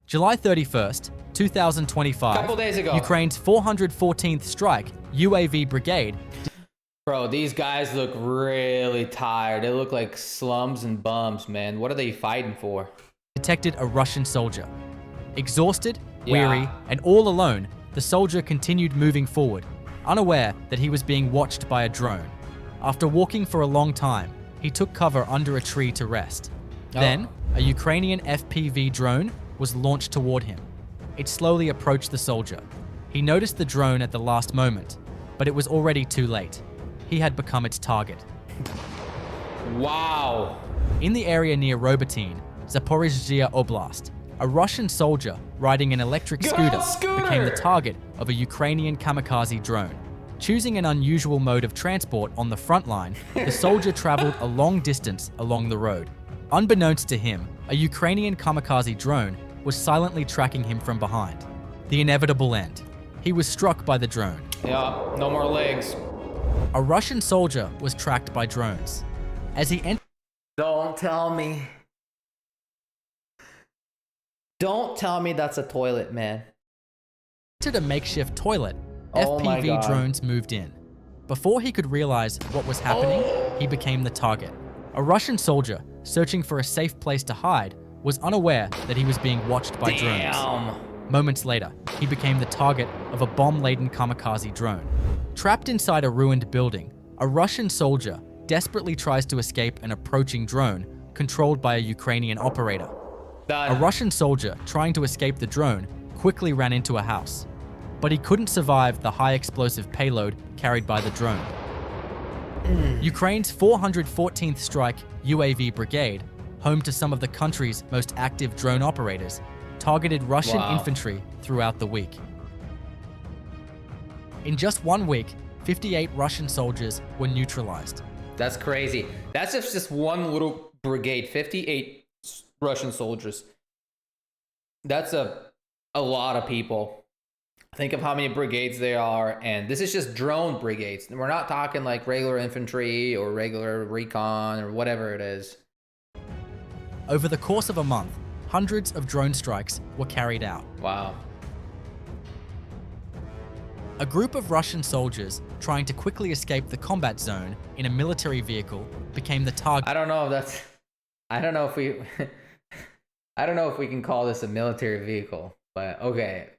July 31st, 2025, Couple days ago. Ukraine's 414th Strike UAV Brigade. Bro, these guys look really tired. They look like slums and bums, man. What are they fighting for? Detected a Russian soldier. Exhausted, Yeah. weary, and all alone, the soldier continued moving forward, unaware that he was being watched by a drone. After walking for a long time, he took cover under a tree to rest. Then, a Ukrainian FPV drone was launched toward him. It slowly approached the soldier. He noticed the drone at the last moment, but it was already too late. He had become its target. Wow. In the area near Robotyne, Zaporizhzhia Oblast, a Russian soldier riding an electric scooter became the target of a Ukrainian kamikaze drone. Choosing an unusual mode of transport on the front line, the soldier traveled a long distance along the road. Unbeknownst to him, a Ukrainian kamikaze drone was silently tracking him from behind. The inevitable end. He was struck by the drone. Yeah, no more legs. A Russian soldier was tracked by drones. As he entered Don't tell me. Don't tell me that's a toilet, man. a makeshift toilet, Oh my FPV God. drones moved in. Before he could realize what was happening, he became the target. A Russian soldier, searching for a safe place to hide, was unaware that he was being watched by drones. Damn. Moments later, he became the target of a bomb-laden kamikaze drone. Trapped inside a ruined building, a Russian soldier desperately tries to escape an approaching drone controlled by a Ukrainian operator. A Russian soldier trying to escape the drone quickly ran into a house, but he couldn't survive the high explosive payload carried by the drone. Ukraine's 414th Strike UAV Brigade, home to some of the country's most active drone operators, targeted Russian infantry throughout the week. In just 1 week, 58 Russian soldiers were neutralized. That's crazy. That's just one little brigade. 58 Russian soldiers. That's a lot of people. Think of how many brigades there are, and this is just drone brigades. We're not talking like regular infantry or regular recon or whatever it is. Over the course of a month, hundreds of drone strikes were carried out. Wow. A group of Russian soldiers trying to quickly escape the combat zone in a military vehicle became the target. I don't know if we I don't know if we can call this a military vehicle, but okay.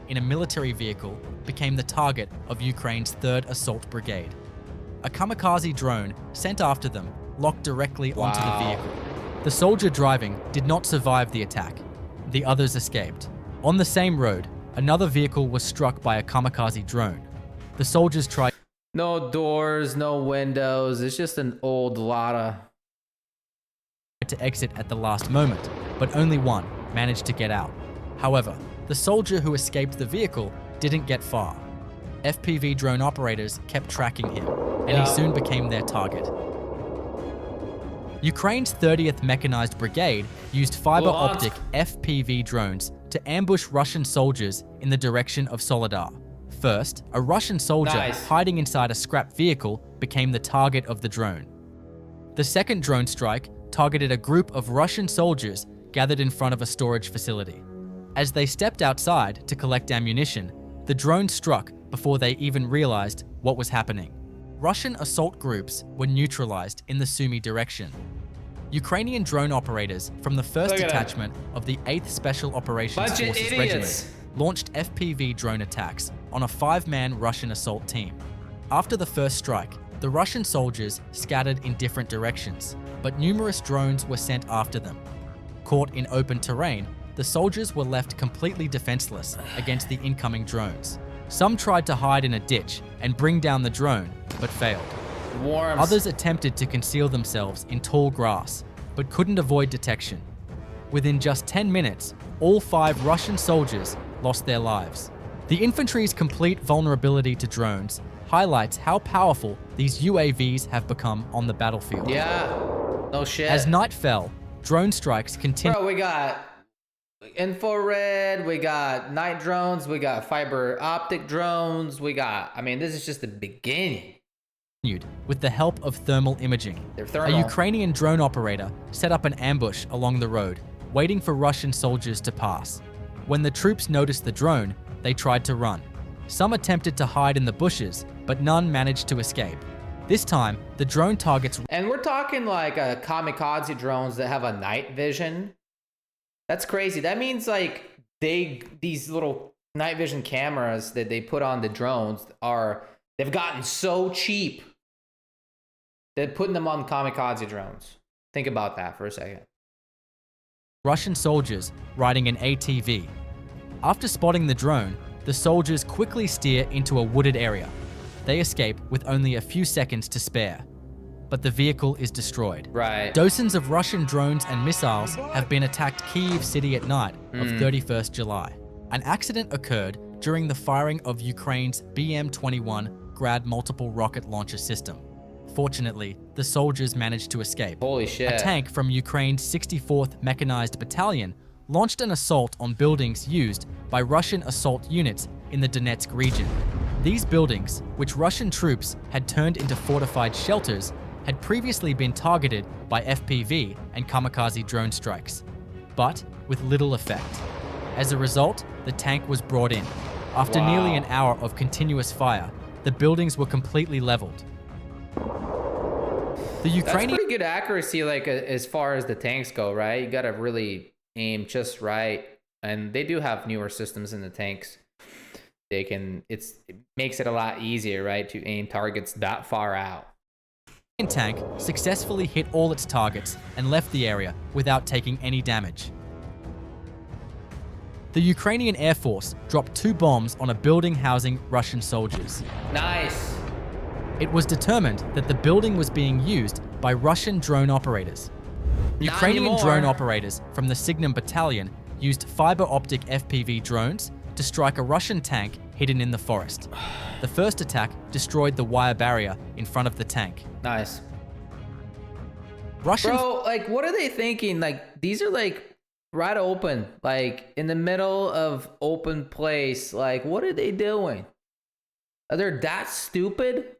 In a military vehicle became the target of Ukraine's 3rd Assault Brigade. A kamikaze drone sent after them locked directly onto the vehicle. The soldier driving did not survive the attack. The others escaped. On the same road, another vehicle was struck by a kamikaze drone. The soldiers tried No doors, no windows. It's just an old Lada. to exit at the last moment, but only one managed to get out. However, the soldier who escaped the vehicle didn't get far. FPV drone operators kept tracking him, and he soon became their target. Ukraine's 30th Mechanized Brigade used fiber-optic FPV drones to ambush Russian soldiers in the direction of Soledar. First, a Russian soldier hiding inside a scrap vehicle became the target of the drone. The second drone strike targeted a group of Russian soldiers gathered in front of a storage facility. As they stepped outside to collect ammunition, the drone struck before they even realized what was happening. Russian assault groups were neutralized in the Sumy direction. Ukrainian drone operators from the 1st Detachment of the 8th Special Operations Forces Regiment launched FPV drone attacks on a 5-man Russian assault team. After the first strike, the Russian soldiers scattered in different directions, but numerous drones were sent after them. Caught in open terrain, the soldiers were left completely defenseless against the incoming drones. Some tried to hide in a ditch and bring down the drone, but failed. Others attempted to conceal themselves in tall grass, but couldn't avoid detection. Within just 10 minutes, all 5 Russian soldiers lost their lives. The infantry's complete vulnerability to drones highlights how powerful these UAVs have become on the battlefield. Yeah, no shit. As night fell, drone strikes continued. Bro, we got infrared, we got night drones, we got fiber optic drones, I mean, this is just the beginning. With the help of thermal imaging. They're thermal. A Ukrainian drone operator set up an ambush along the road, waiting for Russian soldiers to pass. When the troops noticed the drone, they tried to run. Some attempted to hide in the bushes, but none managed to escape. This time, the drone targets... And we're talking like kamikaze drones that have a night vision. That's crazy. That means like these little night vision cameras that they put on the drones they've gotten so cheap. They're putting them on kamikaze drones. Think about that for a second. Russian soldiers riding an ATV. After spotting the drone, the soldiers quickly steer into a wooded area. They escape with only a few seconds to spare. But the vehicle is destroyed. Right. Dozens of Russian drones and missiles have been attacked Kyiv city at night of 31st July. An accident occurred during the firing of Ukraine's BM-21 Grad multiple rocket launcher system. Fortunately, the soldiers managed to escape. Holy shit. A tank from Ukraine's 64th Mechanized Battalion launched an assault on buildings used by Russian assault units in the Donetsk region. These buildings, which Russian troops had turned into fortified shelters, had previously been targeted by FPV and kamikaze drone strikes, but with little effect. As a result, the tank was brought in. After nearly an hour of continuous fire, the buildings were completely leveled. The Ukrainian... That's pretty good accuracy, like as far as the tanks go, right? You gotta really aim just right. And they do have newer systems in the tanks. It makes it a lot easier, right, to aim targets that far out. The tank successfully hit all its targets and left the area without taking any damage. The Ukrainian Air Force dropped 2 bombs on a building housing Russian soldiers. Nice. It was determined that the building was being used by Russian drone operators. Ukrainian drone operators from the Signum Battalion used fiber optic FPV drones to strike a Russian tank hidden in the forest. The first attack destroyed the wire barrier in front of the tank. Nice. Russian... Bro, like, what are they thinking? Like, these are like right open, like in the middle of open place. Like, what are they doing? Are they that stupid?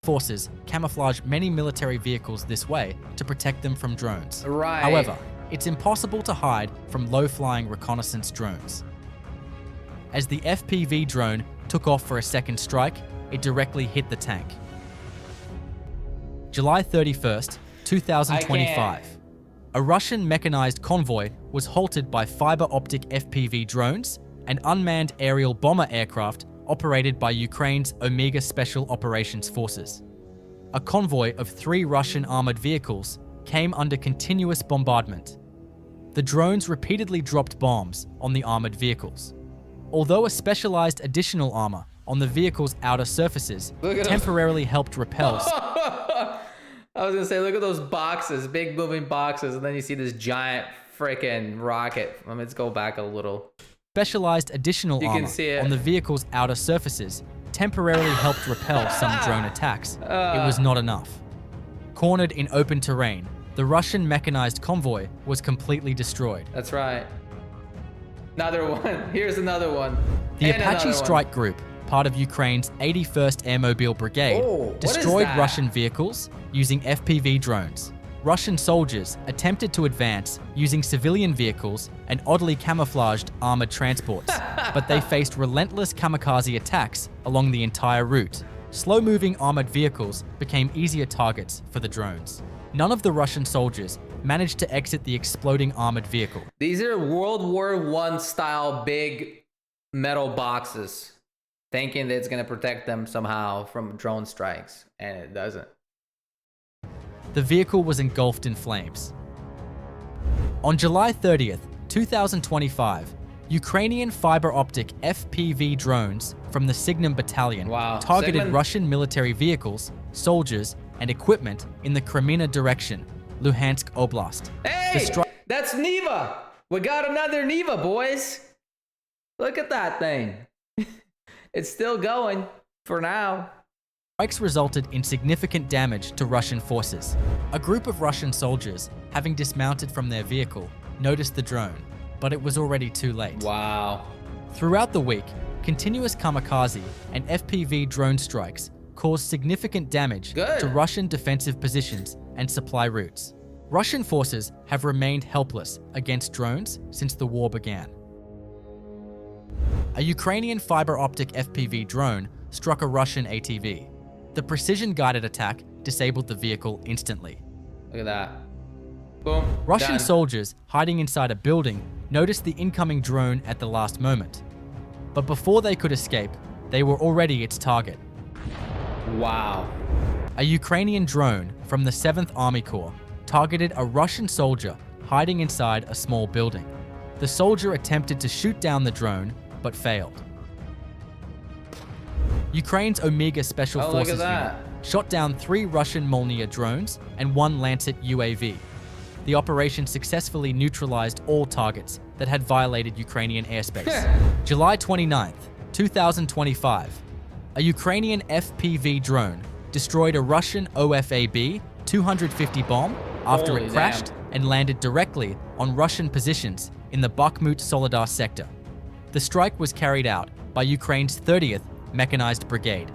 Forces camouflage many military vehicles this way to protect them from drones. Right. However, it's impossible to hide from low-flying reconnaissance drones. As the FPV drone took off for a second strike, it directly hit the tank. July 31st, 2025. A Russian mechanized convoy was halted by fiber optic FPV drones and unmanned aerial bomber aircraft operated by Ukraine's Omega Special Operations Forces. A convoy of 3 Russian armored vehicles came under continuous bombardment. The drones repeatedly dropped bombs on the armored vehicles. Although a specialized additional armor on the vehicle's outer surfaces temporarily helped repel... I was gonna say, look at those boxes, big moving boxes, and then you see this giant freaking rocket. Let's go back a little. Specialized additional armor on the vehicle's outer surfaces temporarily helped repel some drone attacks. It was not enough. Cornered in open terrain, the Russian mechanized convoy was completely destroyed. That's right. Another one. Here's another one. The Apache Strike Group, part of Ukraine's 81st Airmobile Brigade, destroyed Russian vehicles using FPV drones. Russian soldiers attempted to advance using civilian vehicles and oddly camouflaged armored transports, but they faced relentless kamikaze attacks along the entire route. Slow-moving armored vehicles became easier targets for the drones. None of the Russian soldiers managed to exit the exploding armored vehicle. These are World War I style big metal boxes, thinking that it's going to protect them somehow from drone strikes, and it doesn't. The vehicle was engulfed in flames. On July 30th, 2025, Ukrainian fiber optic FPV drones from the Signum Battalion targeted Russian military vehicles, soldiers, and equipment in the Kreminna direction, Luhansk Oblast. Hey, that's Neva. We got another Neva, boys. Look at that thing. It's still going for now. Strikes resulted in significant damage to Russian forces. A group of Russian soldiers, having dismounted from their vehicle, noticed the drone, but it was already too late. Wow. Throughout the week, continuous kamikaze and FPV drone strikes caused significant damage to Russian defensive positions and supply routes. Russian forces have remained helpless against drones since the war began. A Ukrainian fiber optic FPV drone struck a Russian ATV. The precision-guided attack disabled the vehicle instantly. Look at that. Boom. Russian Done. soldiers hiding inside a building noticed the incoming drone at the last moment. But before they could escape, they were already its target. Wow. A Ukrainian drone from the 7th Army Corps targeted a Russian soldier hiding inside a small building. The soldier attempted to shoot down the drone, but failed. Ukraine's Omega Special Forces unit shot down 3 Russian Molniya drones and 1 Lancet UAV. The operation successfully neutralized all targets that had violated Ukrainian airspace. July 29th, 2025, a Ukrainian FPV drone destroyed a Russian OFAB 250 bomb after it crashed and landed directly on Russian positions in the Bakhmut Soledar sector. The strike was carried out by Ukraine's 30th Mechanized Brigade.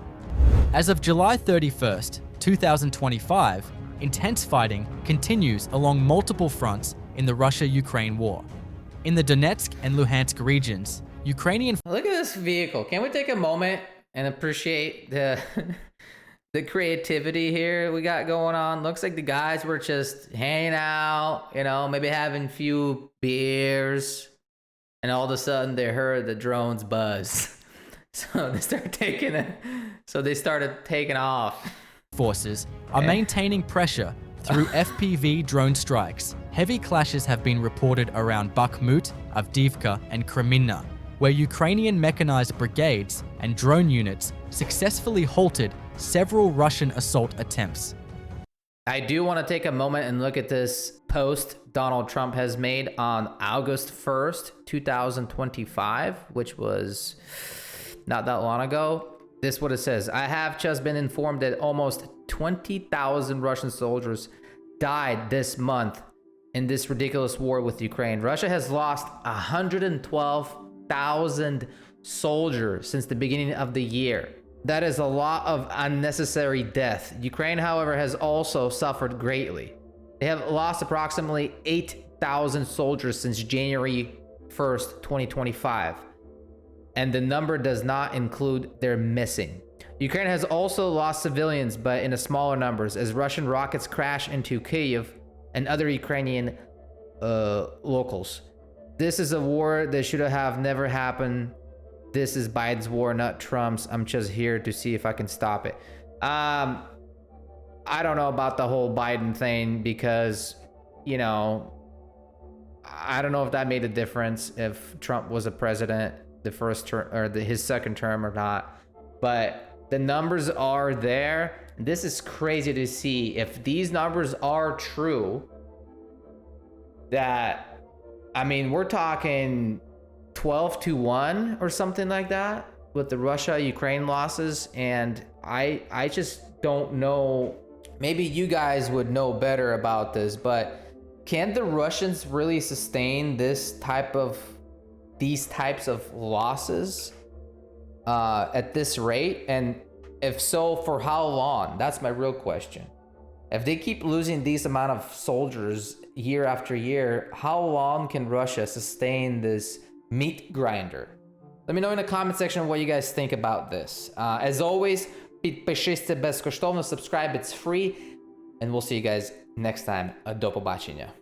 As of July 31st, 2025, intense fighting continues along multiple fronts in the Russia-Ukraine war. In the Donetsk and Luhansk regions, Ukrainian... Look at this vehicle. Can we take a moment and appreciate the the creativity here we got going on? Looks like the guys were just hanging out, you know, maybe having a few beers, and all of a sudden they heard the drones buzz. So they started taking off. Forces are maintaining pressure through FPV drone strikes. Heavy clashes have been reported around Bakhmut, Avdiivka, and Kreminna, where Ukrainian mechanized brigades and drone units successfully halted several Russian assault attempts. I do want to take a moment and look at this post Donald Trump has made on August 1st, 2025, which was not that long ago. This is what it says. I have just been informed that almost 20,000 Russian soldiers died this month in this ridiculous war with Ukraine. Russia has lost 112,000 soldiers since the beginning of the year. That is a lot of unnecessary death. Ukraine, however, has also suffered greatly. They have lost approximately 8,000 soldiers since January 1st, 2025. And the number does not include their missing. Ukraine has also lost civilians, but in a smaller numbers, as Russian rockets crash into Kyiv and other Ukrainian locals. This is a war that should have never happened. This is Biden's war, not Trump's. I'm just here to see if I can stop it. I don't know about the whole Biden thing because, you know, I don't know if that made a difference if Trump was a president the first term or his second term or not, but the numbers are there. This is crazy to see. If these numbers are true, that, I mean, we're talking 12-1 or something like that with the Russia-Ukraine losses, and I just don't know. Maybe you guys would know better about this, but can the Russians really sustain these types of losses at this rate? And if so, for how long? That's my real question. If they keep losing these amount of soldiers year after year, how long can Russia sustain this meat grinder? Let me know in the comment section what you guys think about this. As always, підпишіться безкоштовно, subscribe, it's free, and we'll see you guys next time. До побачення.